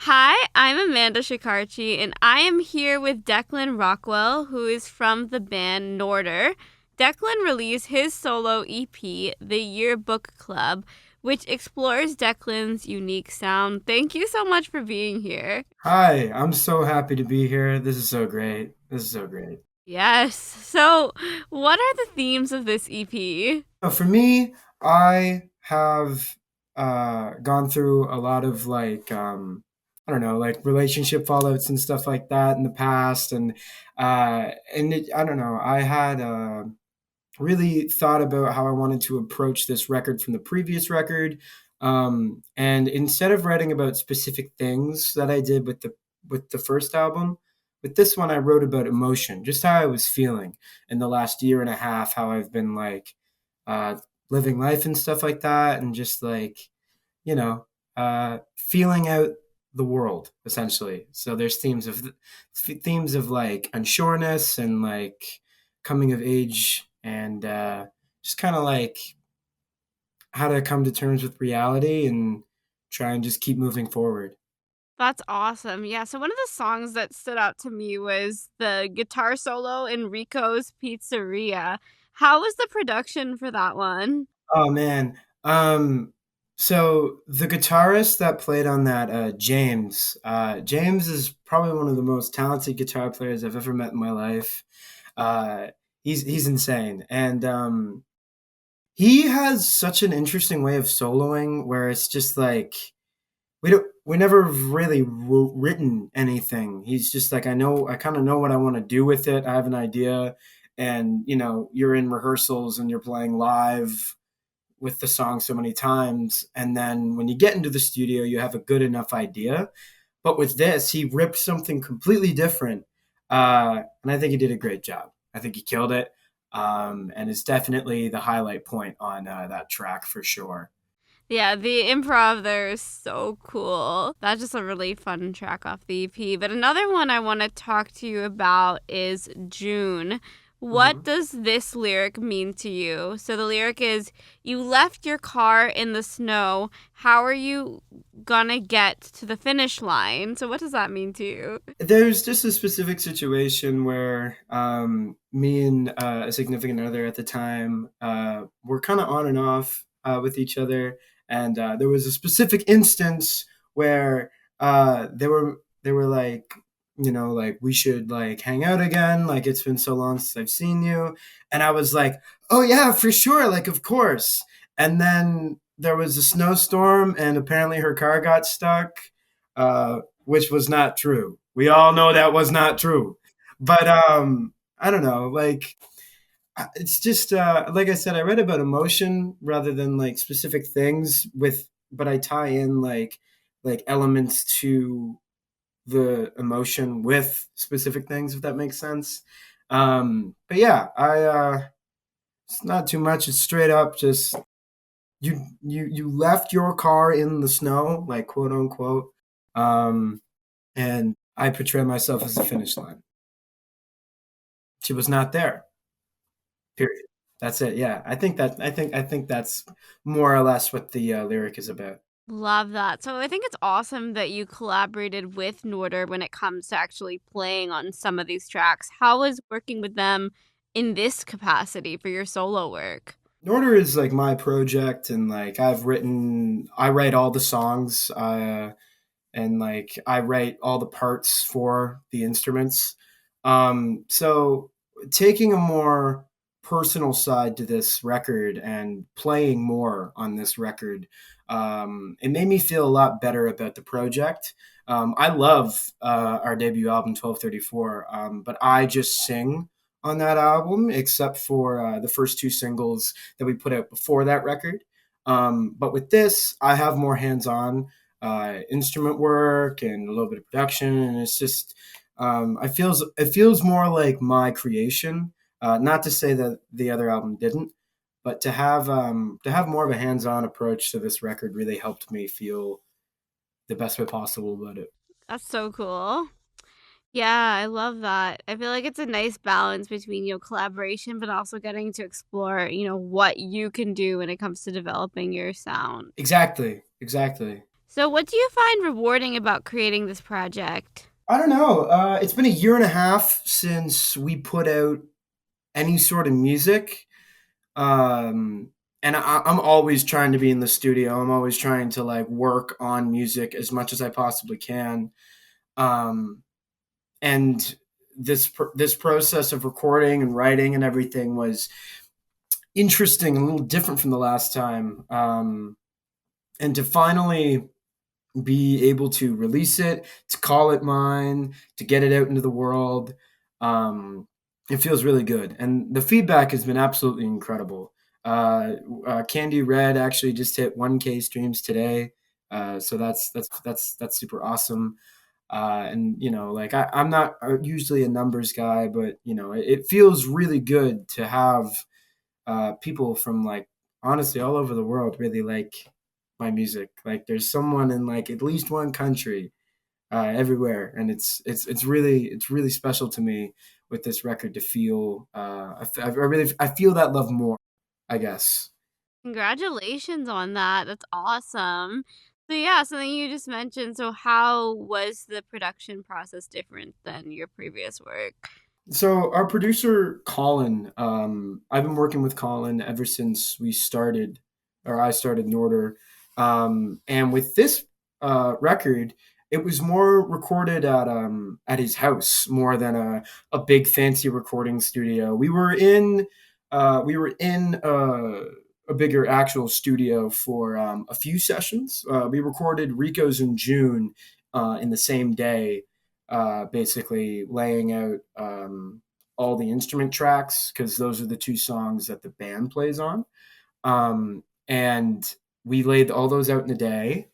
Hi, I'm Amanda Shekarchi, and I am here with Declan Rockwell, who is from the band NORTER. Declan released his solo EP, The Yearbook Club, which explores Declan's unique sound. Thank you so much for being here. Hi, I'm so happy to be here. This is so great. This is so great. Yes. So, what are the themes of this EP? For me, I have gone through a lot of I don't know, like relationship fallouts and stuff like that in the past, I don't know. I had really thought about how I wanted to approach this record from the previous record. And instead of writing about specific things that I did with the first album, with this one I wrote about emotion, just how I was feeling in the last year and a half, how I've been uh, living life and stuff like that, and just you know feeling out the world essentially. So there's themes of like unsureness and like coming of age and just kind of like how to come to terms with reality and try and just keep moving forward. That's awesome. Yeah, so one of the songs that stood out to me was the guitar solo in Rico's Pizzeria. How was the production for that one? Oh man. So the guitarist that played on that, James is probably one of the most talented guitar players I've ever met in my life. Uh, he's insane, and he has such an interesting way of soloing where it's just like we never really written anything. He's just like I kind of know what I want to do with it. I have an idea, and you're in rehearsals and you're playing live with the song so many times, and then when you get into the studio you have a good enough idea. But with this he ripped something completely different, and I think he did a great job. I think he killed it, and it's definitely the highlight point on that track for sure. Yeah, the improv there is so cool. That's just a really fun track off the EP. But another one I want to talk to you about is June. What Mhm. does this lyric mean to you? So the lyric is, you left your car in the snow. How are you gonna get to the finish line? So what does that mean to you? There's just a specific situation where me and a significant other at the time were kind of on and off with each other, and there was a specific instance where they were like, like we should like hang out again. Like it's been so long since I've seen you, and I was like, oh yeah, for sure, like of course. And then there was a snowstorm, and apparently her car got stuck. Which was not true. We all know that was not true. But I don't know, like it's just like I said, I read about emotion rather than like specific things but I tie in like elements to the emotion with specific things, if that makes sense. But yeah, I it's not too much. It's straight up just you left your car in the snow, like quote unquote. Um, and I portray myself as the finish line. She was not there. Period. That's it. Yeah, I think that's more or less what the lyric is about. Love that. So I think it's awesome that you collaborated with Norder when it comes to actually playing on some of these tracks. How was working with them in this capacity for your solo work? Norder is like my project, and like I write all the songs, and like I write all the parts for the instruments. So taking a more personal side to this record and playing more on this record, it made me feel a lot better about the project. I love our debut album 1234, but I just sing on that album except for the first two singles that we put out before that record. But with this I have more hands-on instrument work and a little bit of production, and it's just it feels more like my creation. Not to say that the other album didn't, but to have more of a hands-on approach to this record really helped me feel the best way possible about it. That's so cool. Yeah, I love that. I feel like it's a nice balance between, collaboration, but also getting to explore, what you can do when it comes to developing your sound. Exactly, exactly. So, what do you find rewarding about creating this project? I don't know. It's been a year and a half since we put out any sort of music. Um, and I'm always trying to be in the studio. I'm always trying to like work on music as much as I possibly can. Um, and this process of recording and writing and everything was interesting and a little different from the last time. And to finally be able to release it, to call it mine, to get it out into the world. Um, it feels really good, and the feedback has been absolutely incredible. Candy Red actually just hit 1K streams today, so that's super awesome. And like I'm not usually a numbers guy, but it feels really good to have people from like honestly all over the world really like my music. Like there's someone in like at least one country everywhere, and it's really special to me with this record to feel. I feel that love more, I guess. Congratulations on that. That's awesome. So, yeah, something you just mentioned. So, how was the production process different than your previous work? So our producer Colin, I've been working with Colin ever since we started, or I started NORTER, and with this record, it was more recorded at his house more than a big fancy recording studio. We were in a bigger actual studio for a few sessions. We recorded Rico's in June in the same day, basically laying out all the instrument tracks because those are the two songs that the band plays on. And we laid all those out in a day,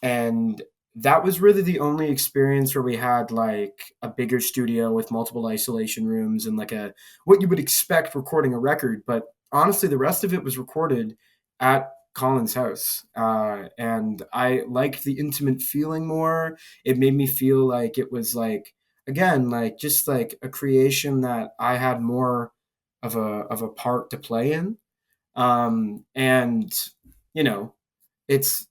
and that was really the only experience where we had like a bigger studio with multiple isolation rooms and like a what you would expect recording a record. But honestly, the rest of it was recorded at Colin's house, and I liked the intimate feeling more. It made me feel like it was like again like just like a creation that I had more of a part to play in. And you know it's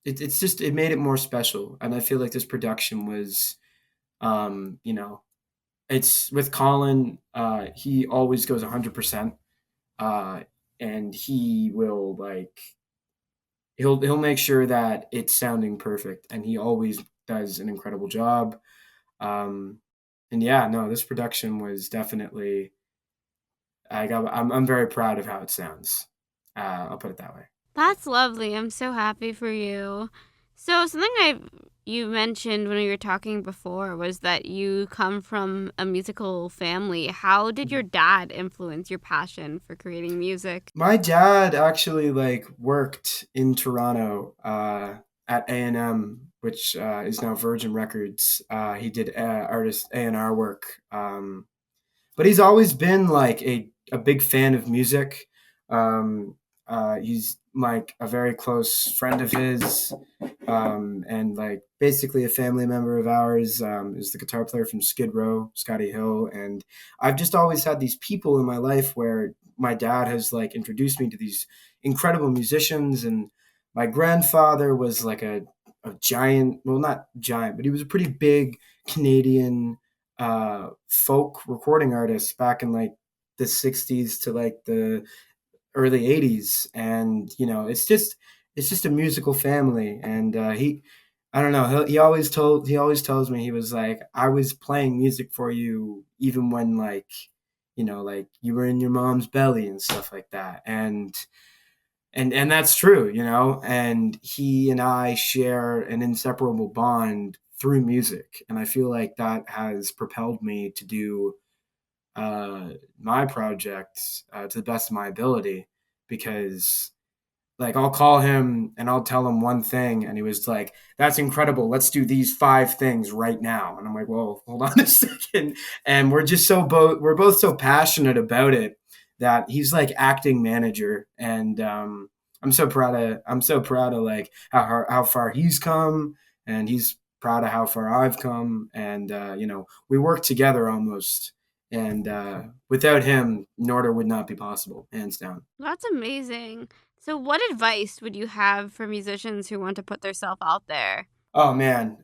it's just it made it more special, and I feel like this production was um you know it's with Colin. He always goes 100%, uh and he will like he'll make sure that it's sounding perfect, and he always does an incredible job. um and yeah, no, this production was definitely I'm very proud of how it sounds. I'll put it that way. That's lovely. I'm so happy for you. So, something you mentioned when we were talking before was that you come from a musical family. How did your dad influence your passion for creating music? My dad actually like worked in Toronto at A&M, which is now Virgin Records. He did artist A&R work, but he's always been like a big fan of music. Um, he's like a very close friend of his, and like basically a family member of ours. Is the guitar player from Skid Row, Scotty Hill. And I've just always had these people in my life where my dad has like introduced me to these incredible musicians. And my grandfather was like a giant, well, not giant, but he was a pretty big Canadian folk recording artist back in like the 60s to like the early 80s. And it's just a musical family. And he I don't know, he always tells me, he was like, I was playing music for you even when like like you were in your mom's belly and stuff like that. And that's true. And he and I share an inseparable bond through music, and I feel like that has propelled me to do my project to the best of my ability. Because like I'll call him and I'll tell him one thing, and he was like, "That's incredible. Let's do these 5 things right now." And I'm like, "Well, hold on a second." And we're both so passionate about it that he's like acting manager. And I'm so proud of like how far he's come, and he's proud of how far I've come. And we work together almost. And without him, Norder would not be possible, hands down. That's amazing. So, what advice would you have for musicians who want to put themselves out there? Oh man,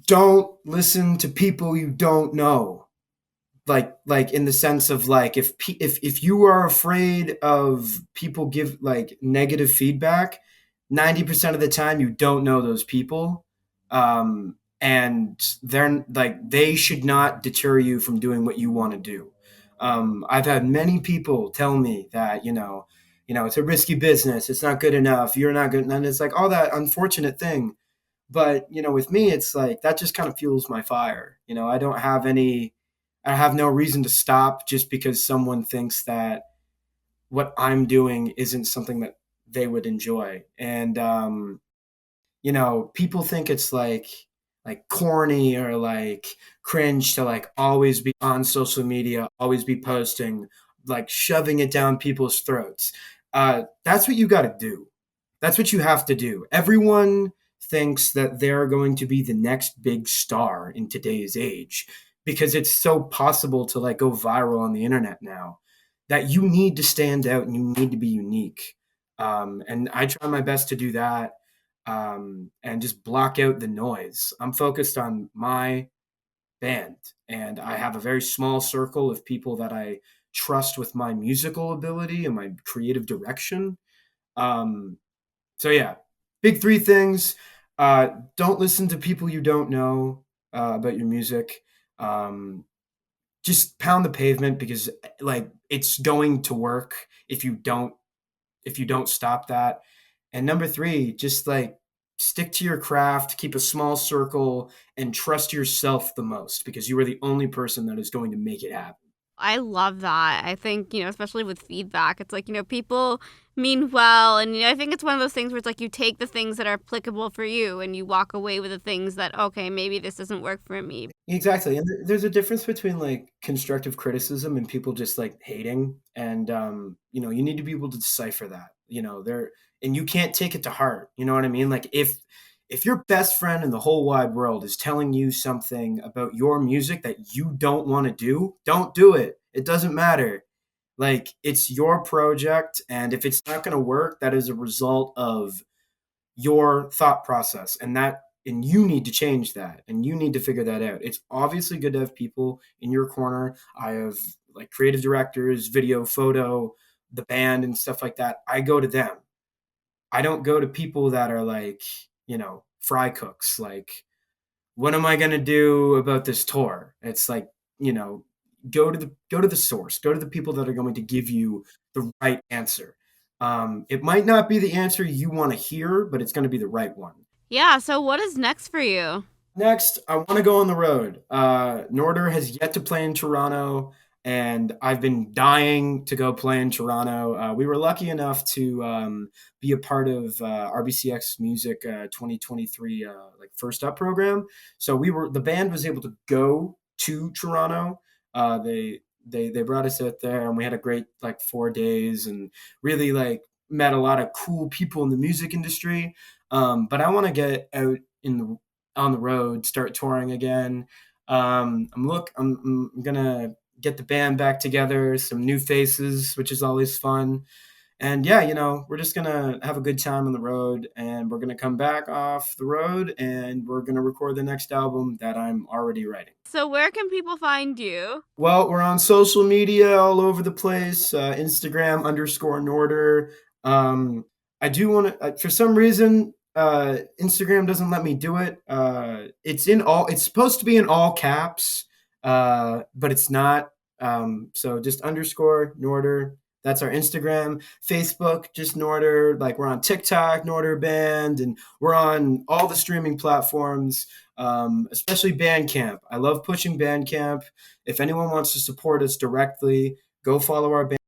don't listen to people you don't know. Like in the sense of like if you are afraid of people give like negative feedback, 90% of the time you don't know those people, and they're like they should not deter you from doing what you want to do. I've had many people tell me that it's a risky business, it's not good enough, you're not good, and it's like all that unfortunate thing. But with me, it's like that just kind of fuels my fire. I have no reason to stop just because someone thinks that what I'm doing isn't something that they would enjoy. And people think it's like corny or like cringe to like always be on social media, always be posting, like shoving it down people's throats. That's what you got to do. That's what you have to do. Everyone thinks that they're going to be the next big star in today's age because it's so possible to like go viral on the internet now that you need to stand out and you need to be unique. And I try my best to do that, and just block out the noise. I'm focused on my band, and I have a very small circle of people that I trust with my musical ability and my creative direction. Um, so yeah, big three things. Don't listen to people you don't know about your music. Um, just pound the pavement because like it's going to work if you don't stop that. And number three, just like stick to your craft, keep a small circle, and trust yourself the most because you are the only person that is going to make it happen. I love that. I think, especially with feedback, it's like, people mean well. And I think it's one of those things where it's like you take the things that are applicable for you and you walk away with the things that, okay, maybe this doesn't work for me. Exactly. And there's a difference between like constructive criticism and people just like hating. And, you need to be able to decipher that, and you can't take it to heart. You know what I mean? Like if your best friend in the whole wide world is telling you something about your music that you don't want to do, don't do it. It doesn't matter. Like it's your project. And if it's not going to work, that is a result of your thought process, and you need to change that and you need to figure that out. It's obviously good to have people in your corner. I have like creative directors, video, photo, the band and stuff like that. I go to them. I don't go to people that are like, fry cooks. Like, what am I going to do about this tour? It's like, you know, go to the source, go to the people that are going to give you the right answer. It might not be the answer you want to hear, but it's going to be the right one. Yeah. So, what is next for you? Next, I want to go on the road. Norder has yet to play in Toronto, and I've been dying to go play in Toronto. We were lucky enough to be a part of RBCX Music 2023 like First Up program. So the band was able to go to Toronto. They brought us out there, and we had a great like 4 days, and really like met a lot of cool people in the music industry. But I want to get out in the on the road, start touring again. I'm gonna get the band back together, some new faces, which is always fun. And yeah, we're just gonna have a good time on the road, and we're gonna come back off the road, and we're gonna record the next album that I'm already writing. So, where can people find you? Well, we're on social media all over the place. Instagram _Norder. Um, I do want to. For some reason, Instagram doesn't let me do it. It's supposed to be in all caps, but it's not. So just _Norder. That's our Instagram. Facebook, just Norder. Like we're on TikTok, Norder Band, and we're on all the streaming platforms, especially Bandcamp. I love pushing Bandcamp. If anyone wants to support us directly, go follow our band